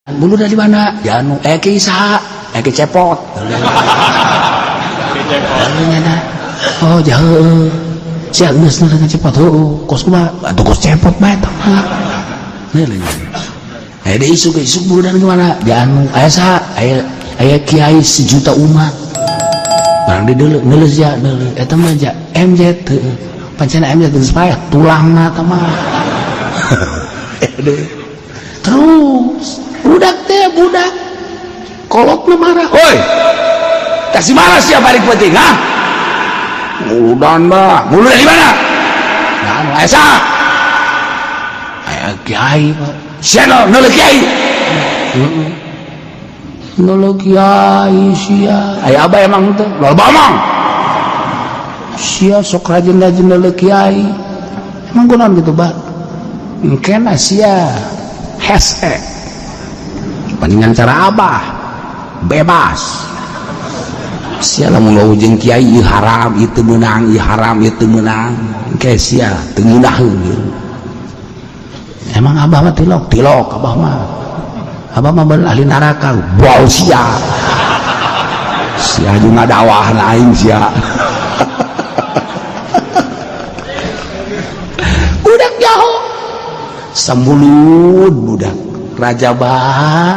Bulu dari mana? Ya anu kisah, cepot. Oh jauh. Sia geus na cepot. Oh, kos kumaha? Atuh kos cepot bae tah. Aya deui isuk bulu dari mana? Ya anu aya saha? Aya kiai sejuta umat. Barang di deuleu neuleus ja neuleus. Eta mah ja MZ teu. Pancena MZ geus payah tulangna tah mah. Terus budak kolotna marah. Oi, kasih marah siapa balik penting, ha? Muludan bah, mulu dari mana? Nah, anu esa. Aya kiai, siapa nolo kiai? Nolo kiai sia. Aya abah emang itu, loba emang. Sia sok rajin-rajin nolo kiai. Emang kunaon gitu bah? Engkena sia. Hese paningan cara abah bebas sia lamun ujung kiai ieu haram ieu teu meunang ieu haram ieu teu meunang engke sia teu ngeunaheun emang abah mah tilok abah mah beul ahli neraka bau sia jeung ngadawahna aing sia budak jaho sambulut budak raja bah